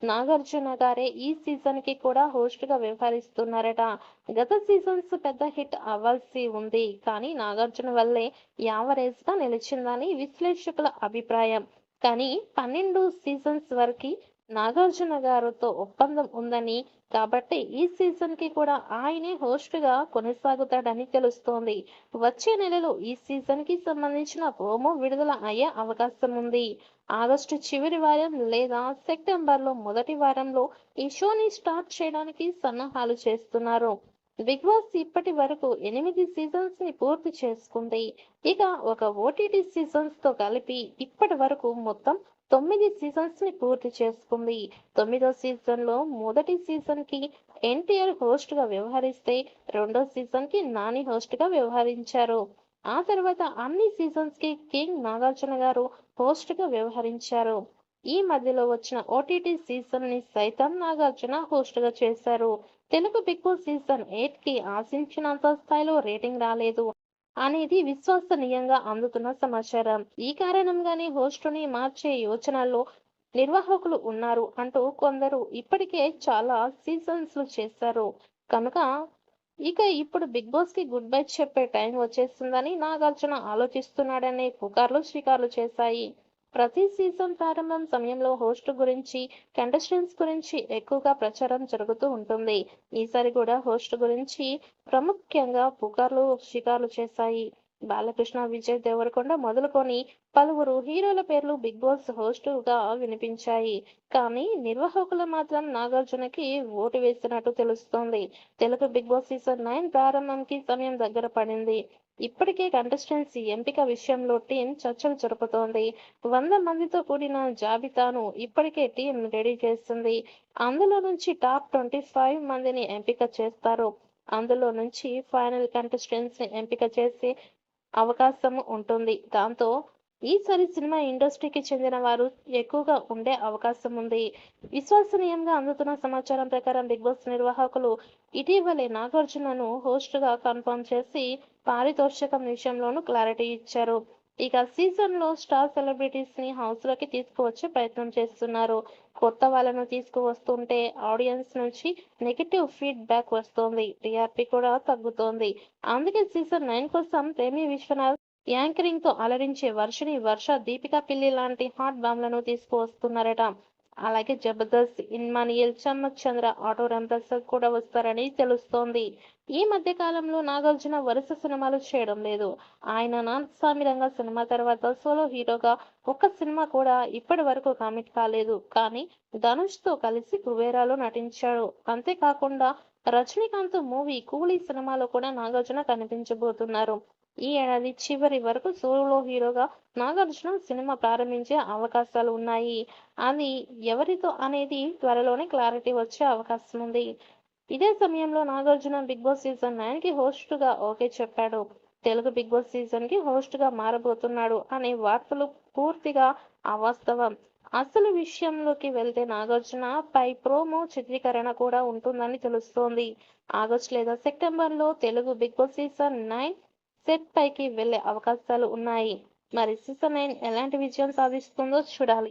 నాగార్జున గారే ఈ సీజన్ కి కూడా హోస్ట్ గా వ్యవహరిస్తున్నారట. గత సీజన్స్ పెద్ద హిట్ అవ్వాల్సి ఉంది, కానీ నాగార్జున వల్లే యావరేజ్ గా నిలిచిందని విశ్లేషకుల అభిప్రాయం. కానీ 12 సీజన్స్ వరకు నాగార్జున గారితో ఒప్పందం ఉందని, కాబట్టి ఈ సీజన్ కి కూడా ఆయనే హోస్ట్ గా కొనసాగుతాడని తెలుస్తోంది. వచ్చే నెలలో ఈ సీజన్ కి సంబంధించిన ప్రోమో విడుదల అయ్యే అవకాశం ఉంది. ఆగస్టు చివరి వారం లేదా సెప్టెంబర్లో మొదటి వారంలో ఈ షోని స్టార్ట్ చేయడానికి సన్నాహాలు చేస్తున్నారు. బిగ్ బాస్ ఇప్పటి వరకు 8 సీజన్స్ ని పూర్తి చేసుకుంది. ఇక ఒక ఓటీటీ సీజన్స్ తో కలిపి ఇప్పటి వరకు మొత్తం 9 సీజన్స్ ని పూర్తి చేసుకుంది. 9వ సీజన్ లో మొదటి సీజన్ కి ఎన్టీఆర్ హోస్ట్ గా వ్యవహరిస్తే, రెండో సీజన్ కి నాని హోస్ట్ గా వ్యవహరించారు. ఆ తర్వాత అన్ని సీజన్స్ కి కింగ్ నాగార్జున గారు హోస్ట్ గా వ్యవహరించారు. ఈ మధ్యలో వచ్చిన ఓటీటీ సీజన్ ని సైతం నాగార్జున హోస్ట్ గా చేశారు. తెలుగు బిగ్ బాస్ సీజన్ 8 కి ఆశించినంత స్థాయిలో రేటింగ్ రాలేదు అనేది విశ్వసనీయంగా అందుతున్న సమాచారం. ఈ కారణంగానే హోస్టుని మార్చే యోచనల్లో నిర్వాహకులు ఉన్నారు అంటూ కొందరు ఇప్పటికే చాలా సీజన్స్ చేశారు కనుక ఇక ఇప్పుడు బిగ్ బాస్ కి గుడ్ బై చెప్పే టైం వచ్చేస్తుందని నాగార్జున ఆలోచిస్తున్నాడనే పుకార్లు షికార్లు చేశాయి. ప్రతి సీజన్ ప్రారంభం సమయంలో హోస్ట్ గురించి, కంటెస్టెంట్స్ గురించి ఎక్కువగా ప్రచారం జరుగుతూ ఉంటుంది. ఈసారి కూడా హోస్ట్ గురించి ప్రాముఖ్యంగా పుకార్లు షికార్లు చేశాయి. బాలకృష్ణ, విజయ్ దేవరకొండ మొదలుకొని పలువురు హీరోల పేర్లు బిగ్ బాస్ హోస్టుగా వినిపించాయి. కానీ నిర్వాహకులు మాత్రం నాగార్జునకి ఓటు వేసినట్టు తెలుస్తోంది. తెలుగు బిగ్ బాస్ సీజన్ 9 ప్రారంభంకి సమయం దగ్గర పడింది. ఇప్పటికే కంటెస్టెంట్స్ ఎంపిక విషయంలో టీం చర్చలు జరుపుతోంది. 100 మందితో కూడిన జాబితాను ఇప్పటికే టీం రెడీ చేస్తుంది. అందులో నుంచి టాప్ 25 మందిని ఎంపిక చేస్తారు. అందులో నుంచి ఫైనల్ కంటెస్టెంట్స్ ని ఎంపిక చేసే అవకాశం ఉంటుంది. దాంతో ఈసారి సినిమా ఇండస్ట్రీకి చెందిన వారు ఎక్కువగా ఉండే అవకాశం ఉంది. విశ్వసనీయంగా అందుతున్న సమాచారం ప్రకారం బిగ్ బాస్ నిర్వాహకులు ఇటీవలే నాగార్జునను హోస్ట్ గా కన్ఫర్మ్ చేసి పారితోషికం విషయంలోనూ క్లారిటీ ఇచ్చారు. ఇక సీజన్ లో స్టార్ సెలబ్రిటీస్ ని హౌస్ లోకి తీసుకువచ్చే ప్రయత్నం చేస్తున్నారు. కొత్త వాళ్ళను తీసుకువస్తుంటే ఆడియన్స్ నుంచి నెగిటివ్ ఫీడ్ బ్యాక్ వస్తోంది. టీఆర్పీ కూడా తగ్గుతోంది. అందుకే సీజన్ 9 కోసం ప్రేమి విశ్వనాథ్ యాంకరింగ్ తో అలరించే వర్షిని, వర్ష, దీపికా పిల్లి లాంటి హాట్ బాంబులను తీసుకువస్తున్నారట. అలాగే జబర్దస్త్ ఇమ్మానియల్, చమ్మక్ చంద్ర, ఆటో రాంప్రసాద్ కూడా వస్తారని తెలుస్తోంది. ఈ మధ్య కాలంలో నాగార్జున వరుస సినిమాలు చేయడం లేదు. ఆయన నాన్నస్వామి రంగ సినిమా తర్వాత సోలో హీరోగా ఒక్క సినిమా కూడా ఇప్పటి వరకు కమిట్ కాలేదు. కానీ ధనుష్ తో కలిసి కుబేరాలో నటించాడు. అంతేకాకుండా రజనీకాంత్ మూవీ కూలీ సినిమాలో కూడా నాగార్జున కనిపించబోతున్నారు. ఈ ఏడాది చివరి వరకు సోలో హీరోగా నాగార్జున సినిమా ప్రారంభించే అవకాశాలు ఉన్నాయి. అది ఎవరితో అనేది త్వరలోనే క్లారిటీ వచ్చే అవకాశం ఉంది. ఇదే సమయంలో నాగార్జున బిగ్ బాస్ సీజన్ 9 కి హోస్ట్ గా ఓకే చెప్పాడు. తెలుగు బిగ్ బాస్ సీజన్ కి హోస్ట్ గా మారబోతున్నాడు అనే వార్తలు పూర్తిగా అవాస్తవం. అసలు విషయంలోకి వెళ్తే నాగార్జున పై ప్రోమో చిత్రీకరణ కూడా ఉంటుందని తెలుస్తోంది. ఆగస్టు లేదా సెప్టెంబర్ లో Telugu Big Boss season 9 set పైకి వెళ్లే అవకాశాలు ఉన్నాయి. మరి సీజన్ 9 ఎలాంటి విజయం సాధిస్తుందో చూడాలి.